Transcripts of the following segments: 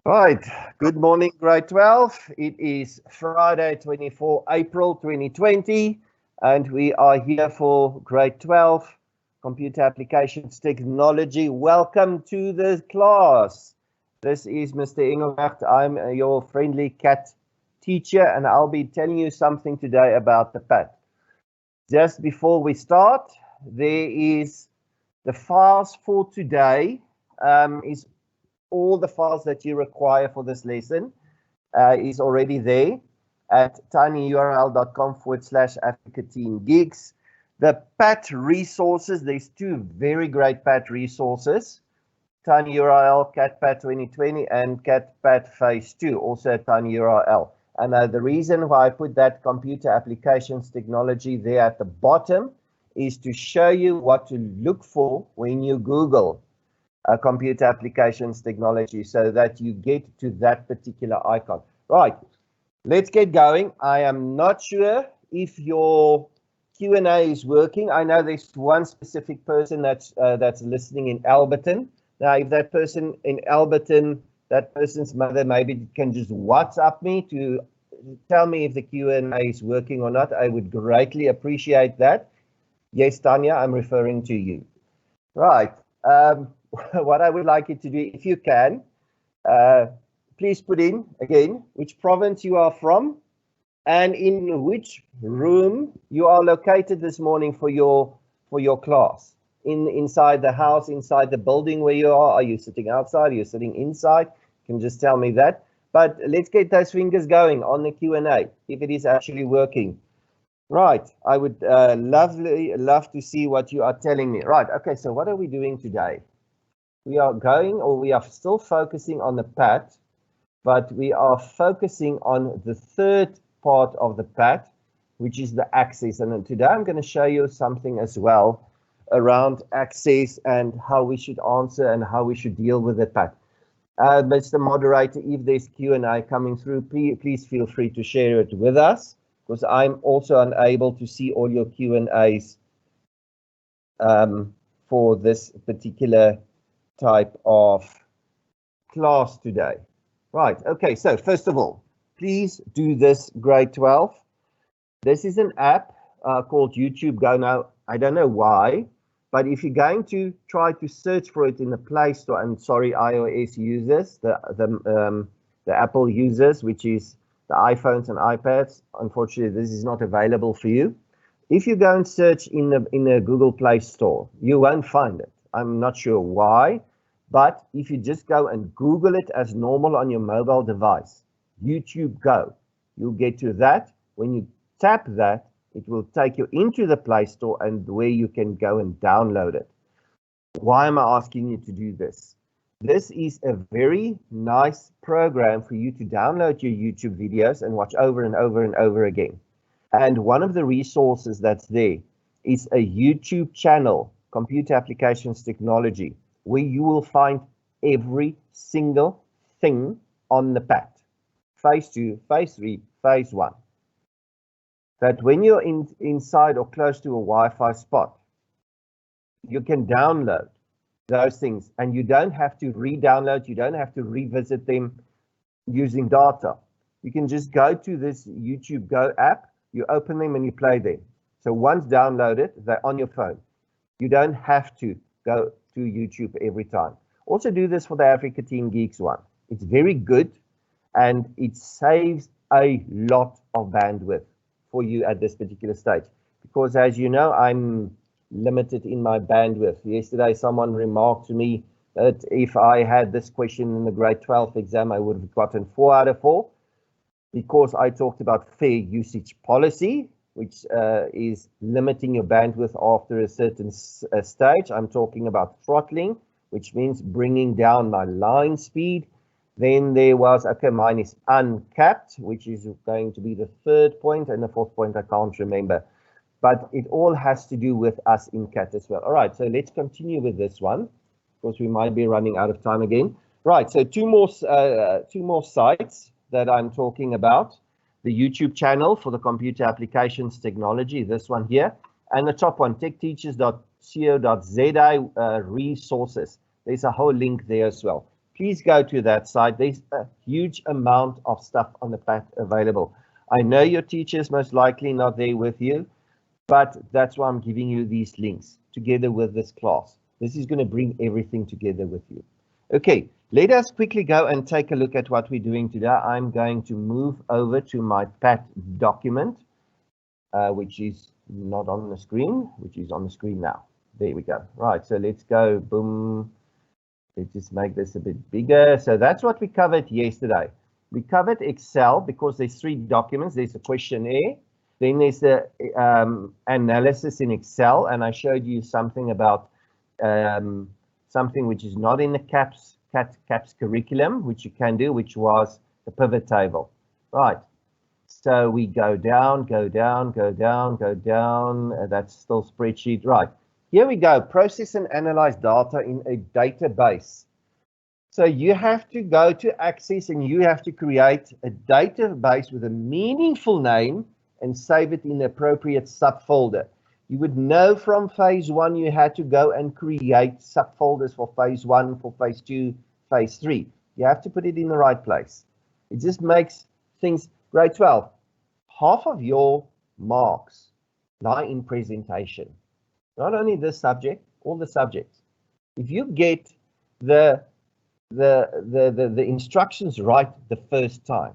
Right, good morning, grade 12. It is Friday, 24 April 2020, and we are here for grade 12, Computer Applications Technology. Welcome to the class. This is Mr. Engelbrecht. I'm your friendly cat teacher, and I'll be telling you something today about the PAT. Just before we start, there is the files for today, is all the files that you require for this lesson is already there at tinyurl.com/Africa-Teen-Geeks. The PAT resources, there's two very great PAT resources, tinyurl, CatPat 2020 and CatPat Phase 2, also at tinyurl. And the reason why I put that computer applications technology there at the bottom is to show you what to look for when you Google computer applications technology so that you get to that particular icon. Right, let's get going. I am not sure if your Q&A is working. I know there's one specific person that's listening in Alberton. Now, if that person in Alberton, that person's mother maybe can just WhatsApp me to tell me if the Q&A is working or not, I would greatly appreciate that. Yes, Tanya, I'm referring to you. Right. What I would like you to do, if you can, please put in again which province you are from and in which room you are located this morning for your class. Inside the house, inside the building where you are you sitting outside? Are you sitting inside? You can just tell me that. But let's get those fingers going on the Q&A if it is actually working. Right, I would love to see what you are telling me. Right, okay, so what are we doing today? We are still focusing on the PAT, but we are focusing on the third part of the PAT, which is the access. And today I'm going to show you something as well around access and how we should answer and how we should deal with the PAT. Mr. Moderator, if there's Q&A coming through, please feel free to share it with us, because I'm also unable to see all your Q&As for this particular type of class today. Right, okay, so first of all, please do this, grade 12. This is an app called YouTube Go. Now, I don't know why, but if you're going to try to search for it in the Play Store, and sorry, iOS users, the Apple users, which is the iPhones and iPads, unfortunately, this is not available for you. If you go and search in the Google Play Store, you won't find it. I'm not sure why. But if you just go and Google it as normal on your mobile device, YouTube Go, you'll get to that. When you tap that, it will take you into the Play Store and where you can go and download it. Why am I asking you to do this? This is a very nice program for you to download your YouTube videos and watch over and over and over again. And one of the resources that's there is a YouTube channel, Computer Applications Technology, where you will find every single thing on the PAT. Phase 2, Phase 3, Phase 1. That when you're inside or close to a Wi-Fi spot, you can download those things and you don't have to re-download, you don't have to revisit them using data. You can just go to this YouTube Go app, you open them and you play them. So once downloaded, they're on your phone. You don't have to go to YouTube every time. Also do this for the Africa-Teen-Geeks one. It's very good and it saves a lot of bandwidth for you at this particular stage. Because as you know, I'm limited in my bandwidth. Yesterday, someone remarked to me that if I had this question in the grade 12 exam, I would have gotten 4 out of 4 because I talked about fair usage policy, which is limiting your bandwidth after a certain stage. I'm talking about throttling, which means bringing down my line speed. Then there was, okay, mine is uncapped, which is going to be the third point, and the fourth point I can't remember. But it all has to do with us in CAT as well. All right, so let's continue with this one, because we might be running out of time again. Right, so two more sites that I'm talking about. The YouTube channel for the Computer Applications Technology, this one here, and the top one, techteachers.co.za resources. There's a whole link there as well. please go to that site. There's a huge amount of stuff on the PAT available. I know your teacher's most likely not there with you, but that's why I'm giving you these links together with this class. This is going to bring everything together with you. Okay, let us quickly go and take a look at what we're doing today. I'm going to move over to my PAT document, which is not on the screen, which is on the screen now. There we go. Right, so let's go, boom. Let's just make this a bit bigger. So that's what we covered yesterday. We covered Excel because there's 3 documents. There's a questionnaire. Then there's the analysis in Excel. And I showed you something about something which is not in the CAPS curriculum, which you can do, which was the pivot table. Right. So we go down, go down, go down, go down. That's still spreadsheet. Right. Here we go. Process and analyze data in a database. So you have to go to Access and you have to create a database with a meaningful name and save it in the appropriate subfolder. You would know from phase 1 you had to go and create subfolders for phase 1, for phase 2, phase 3. You have to put it in the right place. It just makes things. Grade 12, half of your marks lie in presentation. Not only this subject, all the subjects. If you get the instructions right the first time,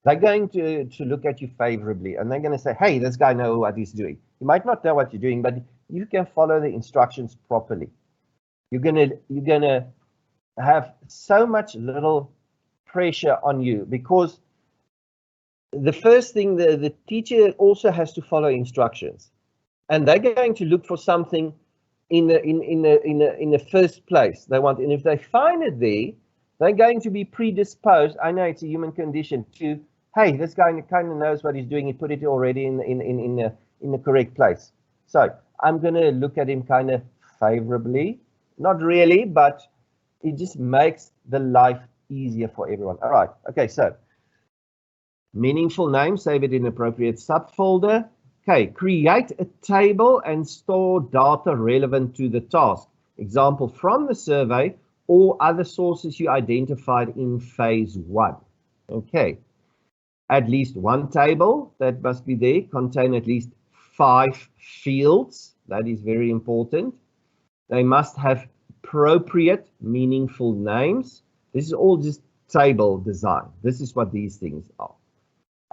they're going to look at you favorably and they're going to say, hey, this guy knows what he's doing. You might not know what you're doing, but you can follow the instructions properly. You're gonna have so much little pressure on you, because the first thing, the teacher also has to follow instructions, and they're going to look for something in the first place they want, and if they find it there, they're going to be predisposed. I know it's a human condition to, hey, this guy kind of knows what he's doing. He put it already in the correct place. So I'm going to look at him kind of favorably. Not really, but it just makes the life easier for everyone. All right. Okay, so meaningful name, save it in appropriate subfolder. Okay, create a table and store data relevant to the task. Example, from the survey or other sources you identified in phase 1. Okay. At least one table that must be there, contain at least 5 fields. That is very important. They must have appropriate, meaningful names. This is all just table design. This is what these things are.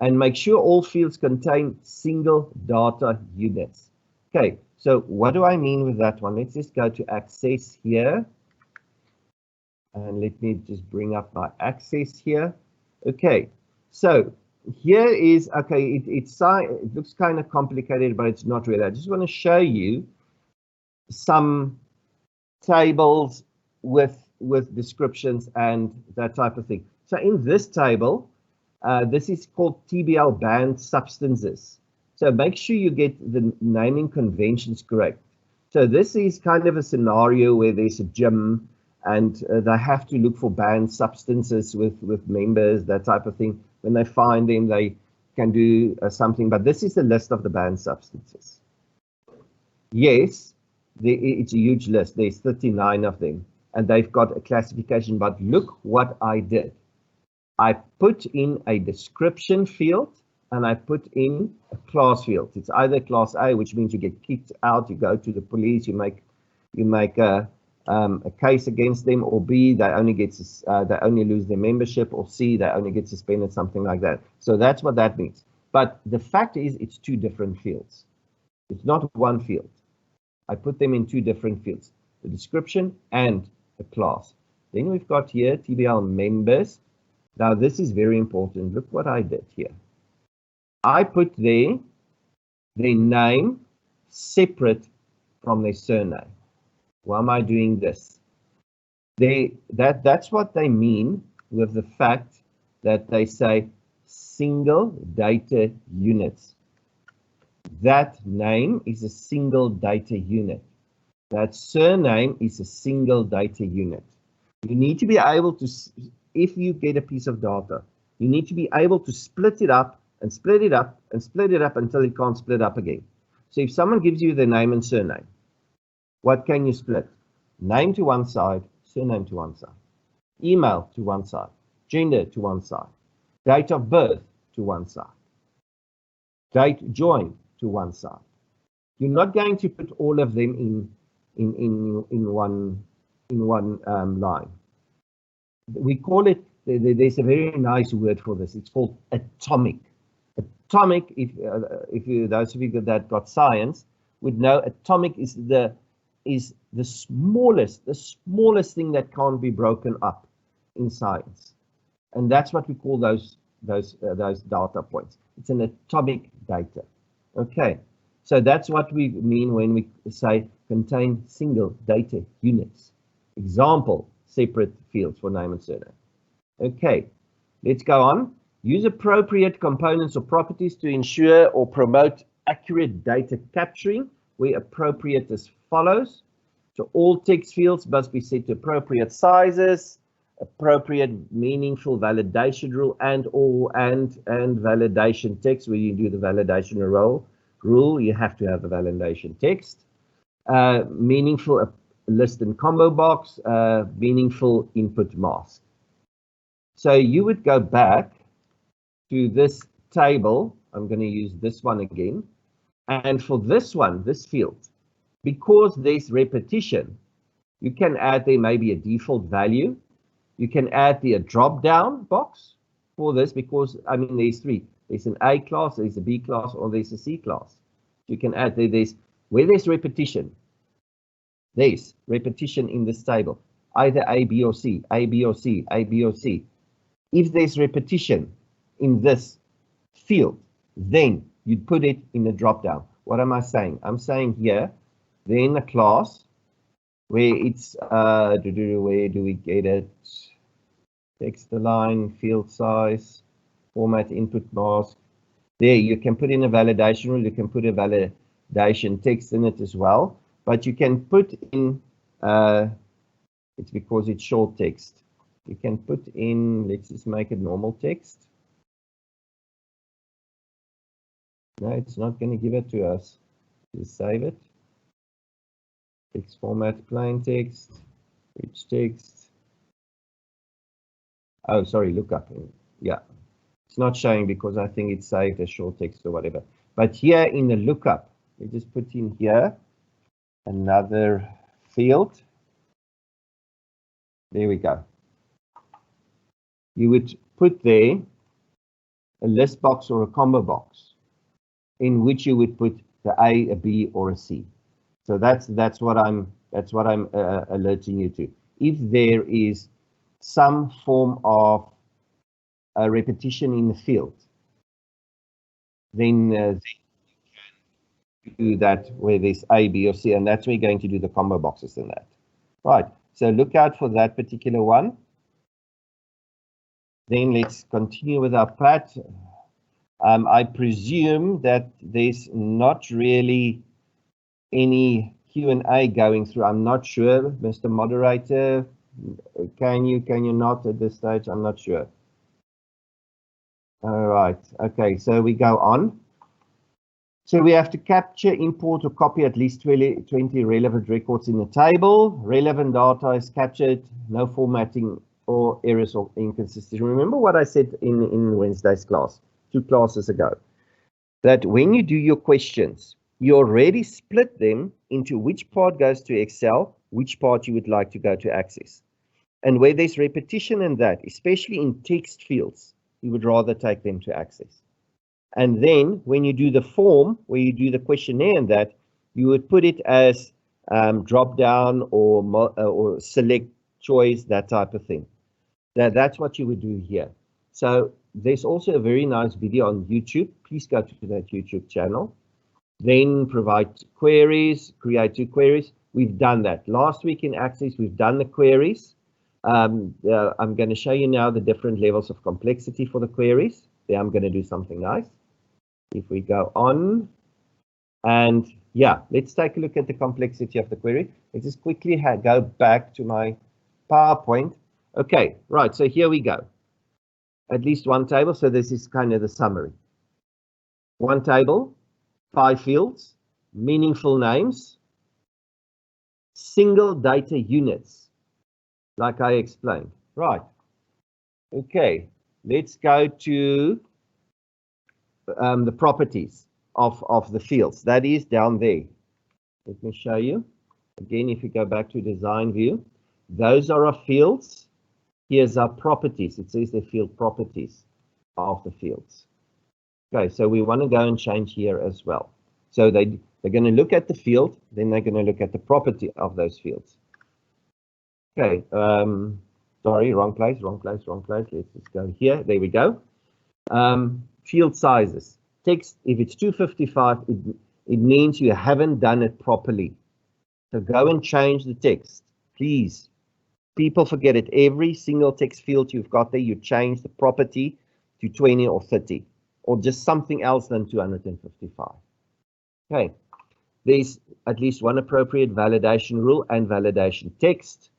And make sure all fields contain single data units. Okay, so what do I mean with that one? Let's just go to Access here. And let me just bring up my Access here. Okay, so here is, okay, it looks kind of complicated, but it's not really. I just want to show you some tables with descriptions and that type of thing. So in this table, this is called TBL banned substances. So make sure you get the naming conventions correct. So this is kind of a scenario where there's a gym and they have to look for banned substances with members, that type of thing. When they find them, they can do something, but this is the list of the banned substances. Yes, it's a huge list. There's 39 of them, and they've got a classification, but look what I did. I put in a description field, and I put in a class field. It's either class A, which means you get kicked out, you go to the police, you make a case against them, or B, they only lose their membership, or C, they only get suspended, something like that. So that's what that means. But the fact is, it's 2 different fields. It's not one field. I put them in 2 different fields, the description and the class. Then we've got here TBL members. Now this is very important. Look what I did here. I put their name separate from their surname. Why am I doing this? That's what they mean with the fact that they say single data units. That name is a single data unit. That surname is a single data unit. You need to be able to, if you get a piece of data, you need to be able to split it up and split it up and split it up until it can't split up again. So if someone gives you their name and surname, what can you split? Name to one side, surname to one side. email to one side, gender to one side, date of birth to one side, date joined to one side. You're not going to put all of them in one line. We call it, there's a very nice word for this. It's called atomic. Atomic, if you, those of you that got science would know, atomic is the smallest thing that can't be broken up in science, and that's what we call those data points. It's an atomic data. Okay, so that's what we mean when we say contain single data units. Example, separate fields for name and surname. Okay, let's go on. Use appropriate components or properties to ensure or promote accurate data capturing, where appropriate as follows. So all text fields must be set to appropriate sizes, appropriate meaningful validation rule, and validation text. When you do the validation rule, you have to have the validation text. Meaningful list and combo box, meaningful input mask. So you would go back to this table. I'm going to use this one again. And for this one, this field, because there's repetition, you can add there maybe a default value. You can add the drop-down box for this because, I mean, there's three. There's an A class, there's a B class, or there's a C class. You can add there, where there's repetition. There's repetition in this table, either A, B, or C, A, B, or C, A, B, or C. If there's repetition in this field, then you'd put it in the drop-down. What am I saying? I'm saying here, then a class where it's, where do we get it? Text align, field size, format, input mask. There, you can put in a validation rule. You can put a validation text in it as well. But you can put in, it's because it's short text. You can put in, let's just make it normal text. No, it's not going to give it to us. Just save it. Text format, plain text, rich text. Oh, sorry, lookup. Yeah, it's not showing because I think it's saved as short text or whatever. But here in the lookup, we just put in here another field. There we go. You would put there a list box or a combo box in which you would put the A, a B, or a C. So that's what I'm alerting you to. If there is some form of a repetition in the field, then you can do that where there's A, B, or C, and that's where you're going to do the combo boxes in that. Right. So look out for that particular one. Then let's continue with our plat. I presume that there's not really any Q&A going through. I'm not sure, Mr. Moderator. Can you not at this stage? I'm not sure. All right. Okay, so we go on. So we have to capture, import, or copy at least 20 relevant records in the table. Relevant data is captured, no formatting or errors or inconsistency. Remember what I said in Wednesday's class, 2 classes ago, that when you do your questions, you already split them into which part goes to Excel, which part you would like to go to Access. And where there's repetition in that, especially in text fields, you would rather take them to Access. And then when you do the form, where you do the questionnaire and that, you would put it as drop down or select choice, that type of thing. That's what you would do here. So there's also a very nice video on YouTube. Please go to that YouTube channel. Then provide queries, create 2 queries. We've done that. Last week in Access, we've done the queries. I'm going to show you now the different levels of complexity for the queries. There I'm going to do something nice. If we go on, and yeah, let's take a look at the complexity of the query. Let's just quickly go back to my PowerPoint. Okay, right, so here we go. At least one table, so this is kind of the summary. One table, 5 fields, meaningful names, single data units, like I explained. Right. Okay. Let's go to the properties of the fields. That is down there. Let me show you. Again, if you go back to design view, those are our fields. Here's our properties. It says the field properties of the fields. Okay, so we want to go and change here as well. So they're going to look at the field, then they're going to look at the property of those fields. Okay, sorry, wrong place. Let's just go here. There we go. Field sizes. Text, if it's 255, it means you haven't done it properly. So go and change the text, please. People forget it. Every single text field you've got there, you change the property to 20 or 30, or just something else than 255. Okay, there's at least one appropriate validation rule and validation text.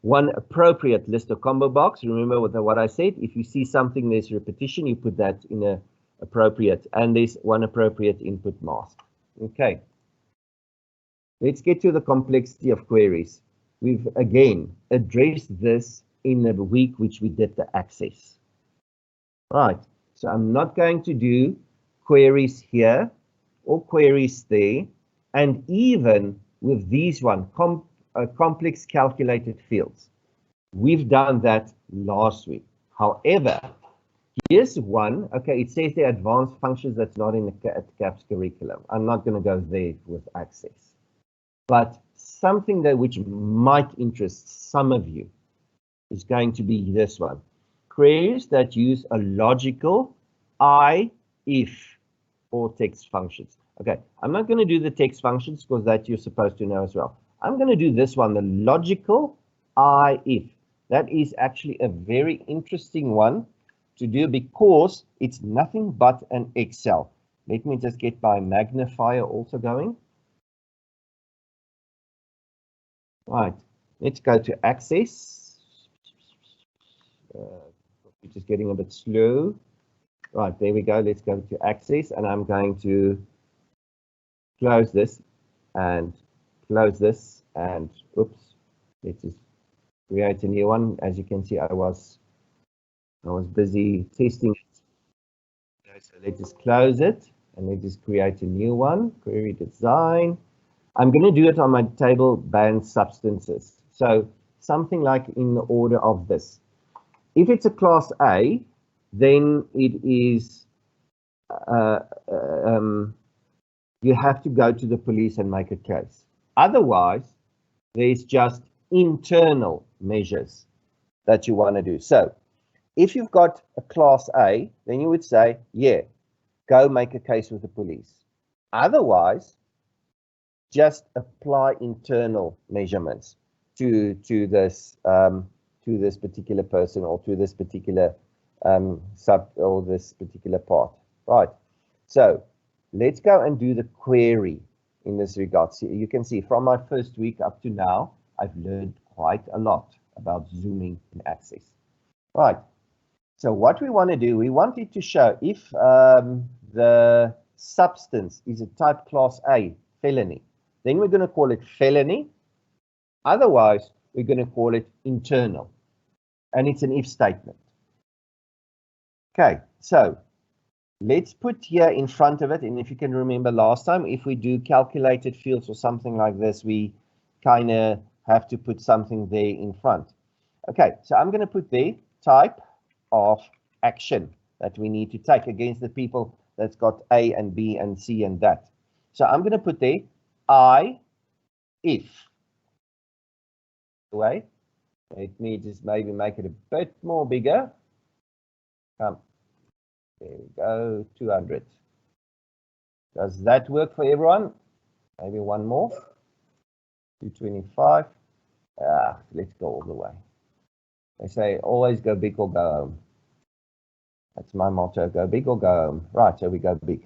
One appropriate list of combo box. Remember what I said, if you see something, there's repetition, you put that in a appropriate, and there's one appropriate input mask. Okay, let's get to the complexity of queries. We've again addressed this in the week which we did the access. Right, so I'm not going to do queries here or queries there, and even with these complex calculated fields. We've done that last week. However, here's one. Okay, it says the advanced functions that's not in the CAPS curriculum. I'm not going to go there with access. But something that which might interest some of you is going to be this one. Queries that use a logical if or text functions. Okay, I'm not going to do the text functions because that you're supposed to know as well. I'm going to do this one, the logical if. That is actually a very interesting one to do because it's nothing but an Excel. Let me just get my magnifier also going. Right, let's go to access. Which is getting a bit slow. Right, there we go. Let's go to access, and I'm going to close this and close this, and oops, let's just create a new one. As you can see, I was busy testing it. Okay, so let's just close it and let's just create a new one. Query design. I'm going to do it on my table band substances. So something like in the order of this. If it's a class A, then it is you have to go to the police and make a case. Otherwise, there's just internal measures that you want to do. So if you've got a class A, then you would say, yeah, go make a case with the police. Otherwise, just apply internal measurements to this particular person or to this particular sub or this particular part. Right. So let's go and do the query in this regard. So you can see from my first week up to now, I've learned quite a lot about zooming in Access. Right. So what we want to do, we want it to show if the substance is a type class A, felony, then we're going to call it felony. Otherwise, we're going to call it internal. And it's an if statement. Okay, so let's put here in front of it. And if you can remember last time, if we do calculated fields or something like this, we kind of have to put something there in front. Okay, so I'm going to put the type of action that we need to take against the people that's got A and B and C and that. So I'm going to put there if. Wait, let me just maybe make it a bit more bigger. There we go, 200. Does that work for everyone? Maybe one more. 225. Let's go all the way. They say always go big or go home. That's my motto, go big or go home. Right, so we go big.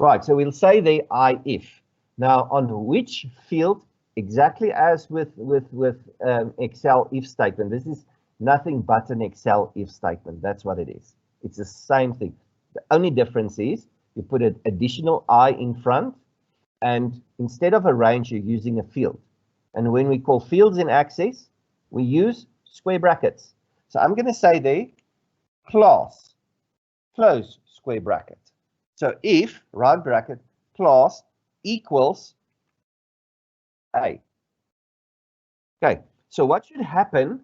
Right, so we'll say the if. Now, on which field, exactly as with Excel if statement, this is nothing but an Excel if statement. That's what it is. It's the same thing. The only difference is you put an additional I in front, and instead of a range, you're using a field. And when we call fields in Access, we use square brackets. So I'm going to say there, class, close square bracket. So if, round bracket, class equals A. Okay, so what should happen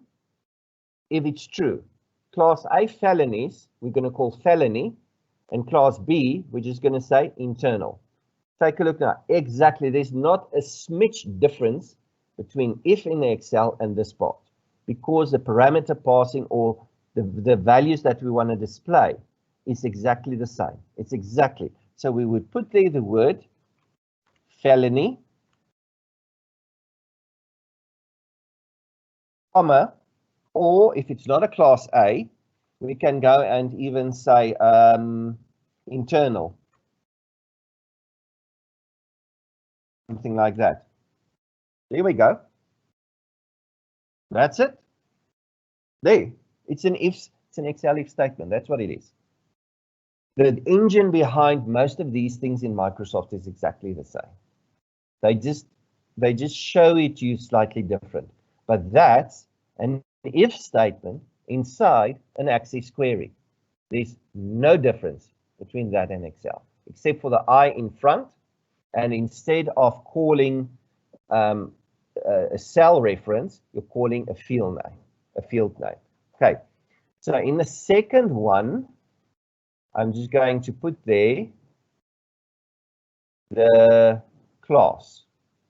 if it's true? Class A felonies, we're going to call felony, and class B, we're just going to say internal. Take a look now. Exactly, there's not a smidge difference between if in Excel and this part, because the parameter passing or the values that we want to display is exactly the same. It's exactly. So we would put there the word felony, comma, or if it's not a class A, we can go and even say internal. Something like that. There we go. That's it. There. It's an Excel if statement. That's what it is. The engine behind most of these things in Microsoft is exactly the same. They just show it to you slightly different. But that's an if statement inside an Access query. There's no difference between that and Excel, except for the I in front. And instead of calling a cell reference, you're calling a field name. Okay, so in the second one, I'm just going to put there the class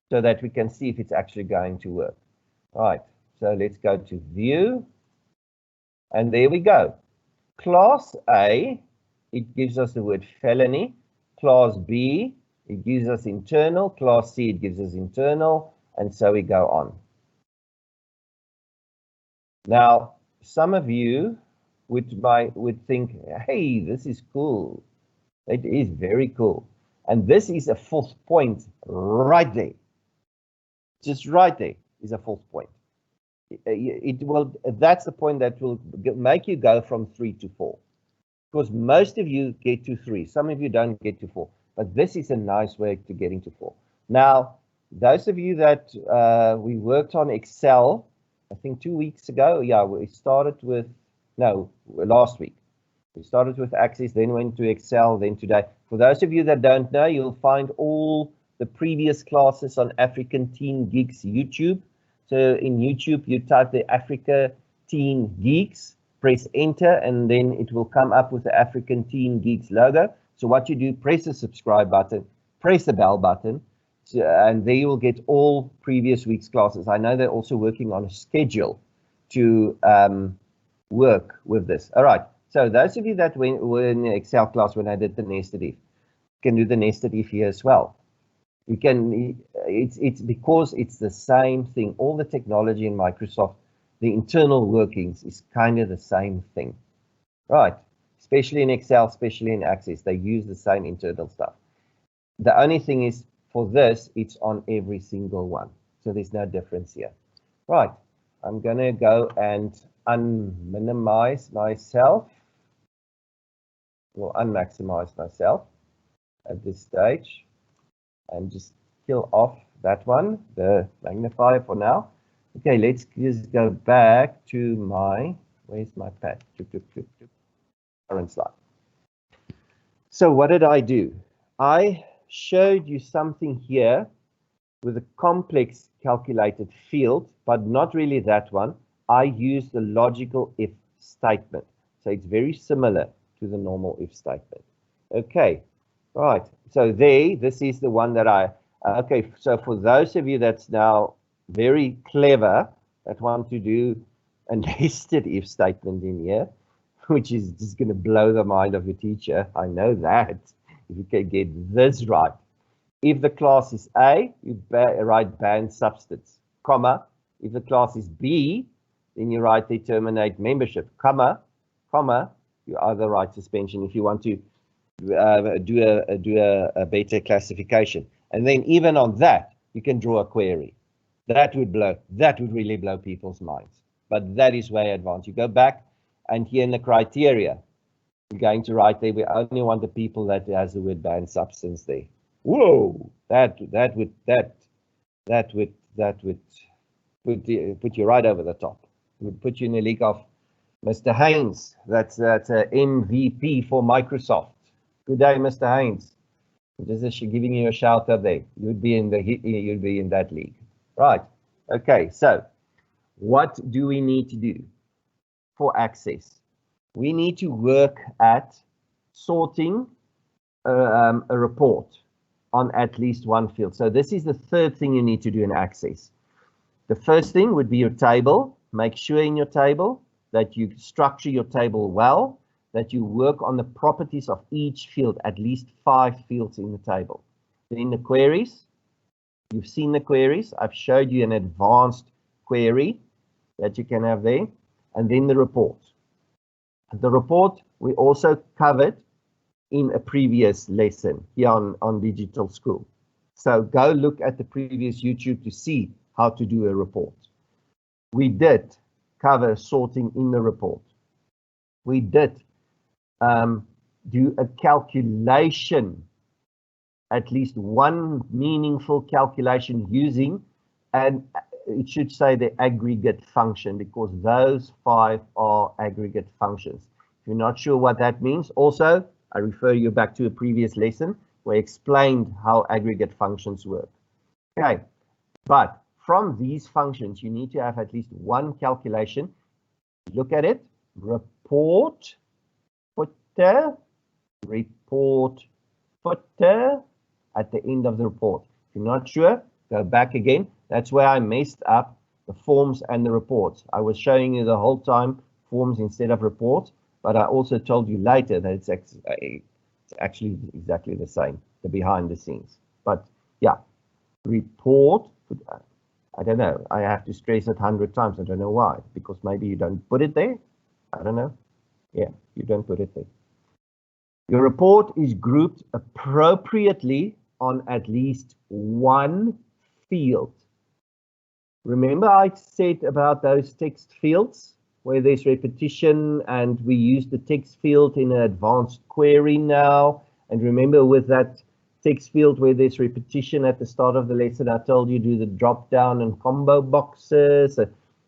so that we can see if it's actually going to work. Right, so let's go to view, and there we go. Class A, it gives us the word felony. Class B, it gives us internal. Class C, it gives us internal, and so we go on. Now, some of you would think, hey, this is cool. It is very cool. And this is a fourth point right there. Just right there is a fourth point. That's the point that will make you go from 3 to 4. Because most of you get to 3. Some of you don't get to 4. But this is a nice way to getting to 4. Now, those of you that we worked on Excel, I think 2 weeks ago, yeah, we started with, no, last week. We started with Access, then went to Excel, then today. For those of you that don't know, you'll find all the previous classes on African Teen Geeks YouTube. So in YouTube, you type the Africa Teen Geeks, press enter, and then it will come up with the African Teen Geeks logo. So what you do, press the subscribe button, press the bell button, and there you will get all previous week's classes. I know they're also working on a schedule to work with this. All right. So those of you that were in the Excel class when I did the nested if, can do the nested if here as well. You can. It's because it's the same thing. All the technology in Microsoft, the internal workings is kind of the same thing, right? Especially in Excel, especially in Access, they use the same internal stuff. The only thing is for this, it's on every single one. So there's no difference here. Right, I'm gonna go and unminimize myself, or unmaximize myself at this stage, and just kill off that one, the magnifier for now. Okay, let's just go back to my, where's my pad? Current slide. So what did I do? I showed you something here with a complex calculated field, but not really that one. I used the logical if statement. So it's very similar to the normal if statement. Okay, right. So this is the one that okay, so for those of you that's now very clever that want to do a nested if statement in here, which is just going to blow the mind of your teacher. I know that. If you can get this right. If the class is A, you write banned substance, comma. If the class is B, then you write they terminate membership, comma, you either write suspension if you want to do a better classification. And then even on that, you can draw a query. That would really blow people's minds. But that is way advanced. You go back, and here in the criteria, you're going to write there, we only want the people that has the word banned substance there. Whoa, that would put you right over the top. We'd put you in the league of Mr. Haynes. That's MVP for Microsoft. Good day, Mr. Haynes. Just giving you a shout out there. You'd be in that league. Right. Okay. So what do we need to do for access? We need to work at sorting a report on at least one field. So this is the third thing you need to do in access. The first thing would be your table. Make sure in your table that you structure your table well, that you work on the properties of each field, at least 5 fields in the table. Then the queries, you've seen the queries. I've showed you an advanced query that you can have there. And then the report. The report we also covered in a previous lesson here on Digital School. So go look at the previous YouTube to see how to do a report. We did cover sorting in the report. We did do a calculation, at least one meaningful calculation using, and it should say the aggregate function, because those 5 are aggregate functions. If you're not sure what that means, also, I refer you back to a previous lesson where I explained how aggregate functions work. Okay, but from these functions, you need to have at least one calculation. Look at it, report footer, report footer at the end of the report. If you're not sure, go back again. That's where I messed up the forms and the reports. I was showing you the whole time forms instead of reports, but I also told you later that it's actually exactly the same, the behind the scenes. But yeah, report, I don't know. I have to stress it 100 times. I don't know why, because maybe you don't put it there. I don't know. Yeah, you don't put it there. Your report is grouped appropriately on at least one field. Remember I said about those text fields where there's repetition, and we use the text field in an advanced query now. And remember with that text field where there's repetition at the start of the lesson, I told you do the drop down and combo boxes.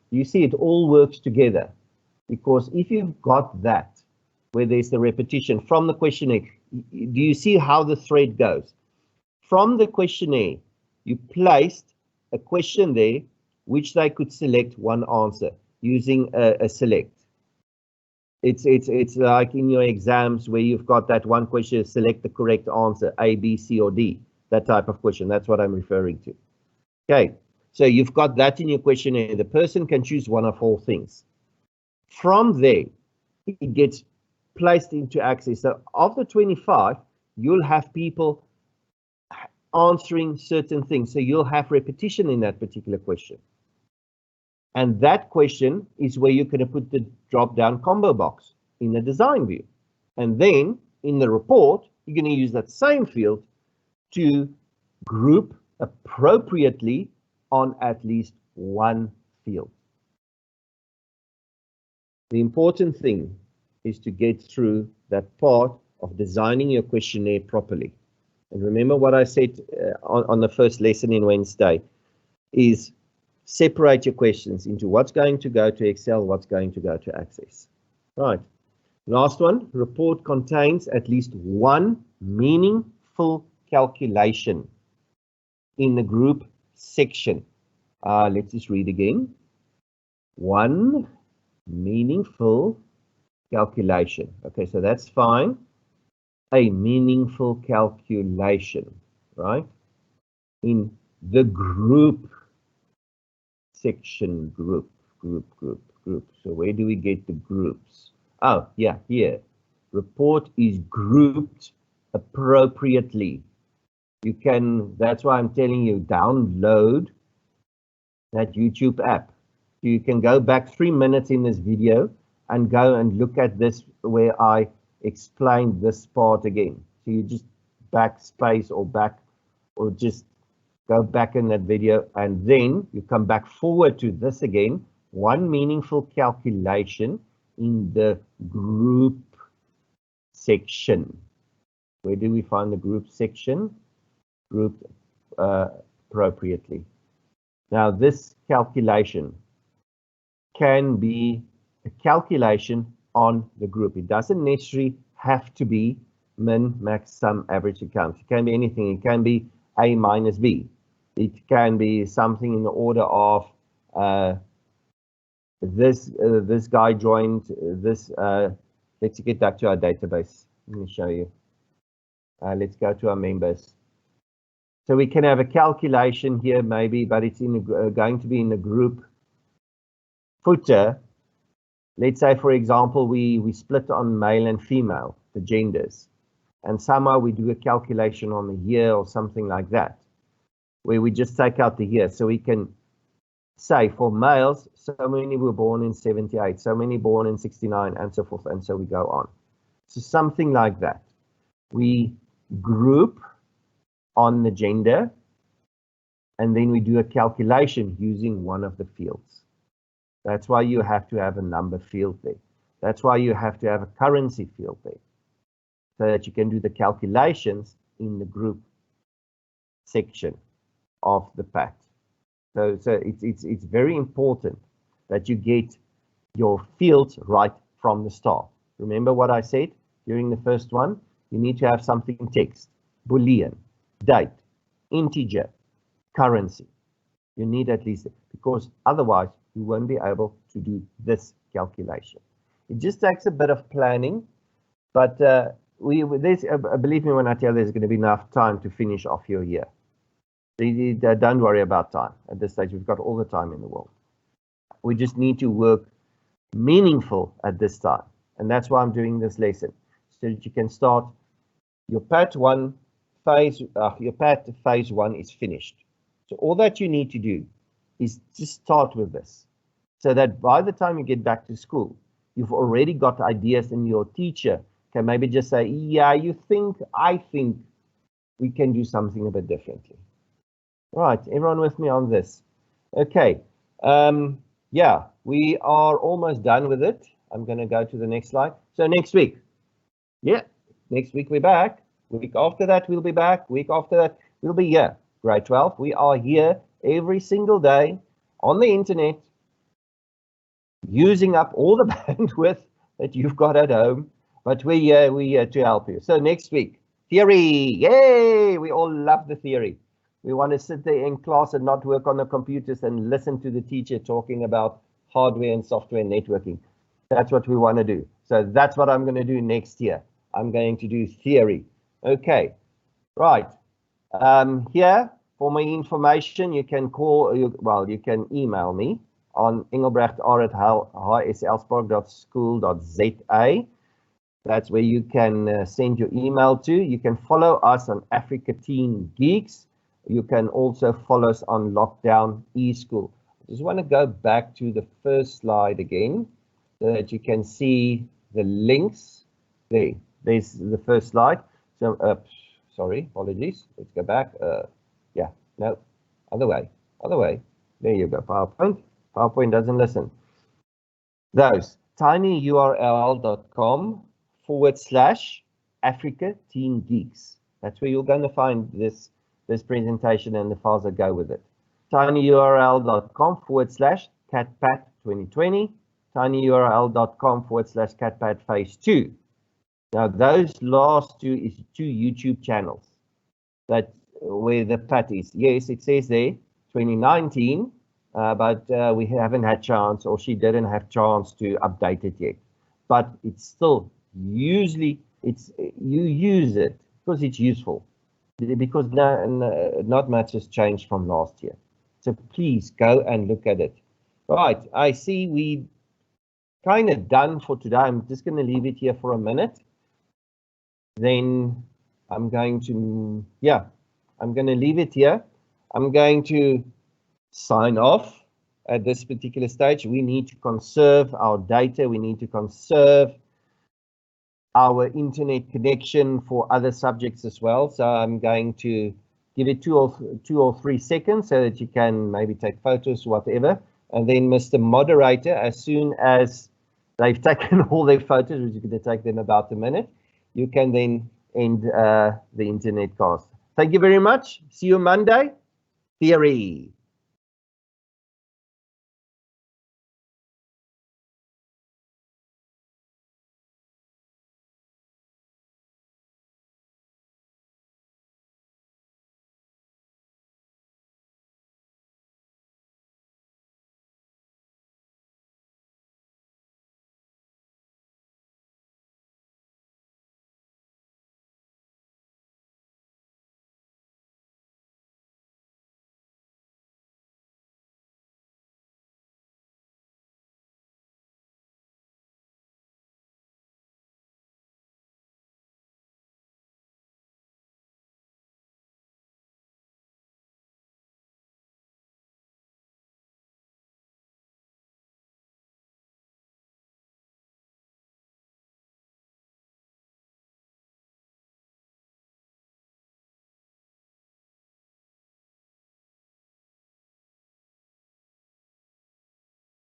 You see it all works together, because if you've got that where there's the repetition from the questionnaire, do you see how the thread goes? From the questionnaire, you placed a question there which they could select one answer using a select. It's like in your exams where you've got that one question, select the correct answer, A, B, C, or D, that type of question. That's what I'm referring to. Okay, so you've got that in your questionnaire. The person can choose one of 4 things. From there, it gets placed into access. So after 25, you'll have people answering certain things. So you'll have repetition in that particular question. And that question is where you're going to put the drop-down combo box in the design view. And then in the report, you're going to use that same field to group appropriately on at least one field. The important thing is to get through that part of designing your questionnaire properly. And remember what I said on the first lesson in Wednesday is separate your questions into what's going to go to Excel, what's going to go to Access. Right. Last one, report contains at least one meaningful calculation in the group section. Let's just read again. One meaningful calculation. Okay, so that's fine. A meaningful calculation, right? In the group section, group. So where do we get the groups? Oh, yeah, here. Report is grouped appropriately. You can, that's why I'm telling you, download that YouTube app. You can go back 3 minutes in this video and go and look at this where I explained this part again. So you just backspace or just go back in that video, and then you come back forward to this again. One meaningful calculation in the group section. Where do we find the group section? Grouped appropriately. Now this calculation can be a calculation on the group. It doesn't necessarily have to be min, max, sum, average account. It can be anything. It can be A minus B. It can be something in the order of this guy joined this. Let's get back to our database. Let me show you. Let's go to our members. So we can have a calculation here maybe, but it's in going to be in the group footer. Let's say, for example, we split on male and female, the genders, and somehow we do a calculation on the year or something like that, where we just take out the year. So we can say for males, so many were born in 78, so many born in 69, and so forth, and so we go on. So something like that. We group on the gender, and then we do a calculation using one of the fields. That's why you have to have a number field there. That's why you have to have a currency field there, so that you can do the calculations in the group section of the PAT. So it's very important that you get your fields right from the start. Remember what I said during the first one? You need to have something in text, Boolean, date, integer, currency. You need at least, because otherwise you won't be able to do this calculation. It just takes a bit of planning, but believe me when I tell you, there's going to be enough time to finish off your year. Don't worry about time. At this stage, we've got all the time in the world. We just need to work meaningful at this time. And that's why I'm doing this lesson, so that you can start your PAT 1 phase. Your PAT phase 1 is finished. So all that you need to do is just start with this, so that by the time you get back to school, you've already got ideas, and your teacher can maybe just say, yeah, I think we can do something a bit differently. Right, everyone with me on this? Okay, yeah, we are almost done with it. I'm going to go to the next slide. So next week, yeah, next week we're back. Week after that, we'll be back. Week after that, we'll be here. Grade 12, we are here every single day on the internet, using up all the bandwidth that you've got at home, but we're here to help you. So next week, theory, yay! We all love the theory. We want to sit there in class and not work on the computers and listen to the teacher talking about hardware and software and networking. That's what we want to do. So that's what I'm going to do next year. I'm going to do theory. Okay, right. Here, for my information, you can you can email me on engelbrecht@hslspark.school.za. That's where you can send your email to. You can follow us on Africa Teen Geeks. You can also follow us on Lockdown eSchool. I just want to go back to the first slide again, so that you can see the links. There's the first slide. So, sorry, apologies. Let's go back. Yeah, no, other way. There you go. PowerPoint doesn't listen. Those tinyurl.com/Africa Teen Geeks. That's where you're going to find this presentation and the files that go with it. tinyurl.com/CatPat2020. tinyurl.com/CatPat Phase 2. Now, those last two is 2 YouTube channels that where the PAT is. Yes, it says there 2019, but we haven't had chance, or she didn't have chance to update it yet. But it's still usually you use it because it's useful, because not much has changed from last year. So please go and look at it. Right, I see we kind of done for today. I'm just going to leave it here for a minute. Then I'm going to, I'm going to leave it here. I'm going to sign off at this particular stage. We need to conserve our data. We need to conserve our internet connection for other subjects as well. So I'm going to give it 2 or 3 seconds so that you can maybe take photos, whatever. And then Mr. Moderator, as soon as they've taken all their photos, which is going to take them about a minute, you can then end the internet cast. Thank you very much. See you Monday. Theory.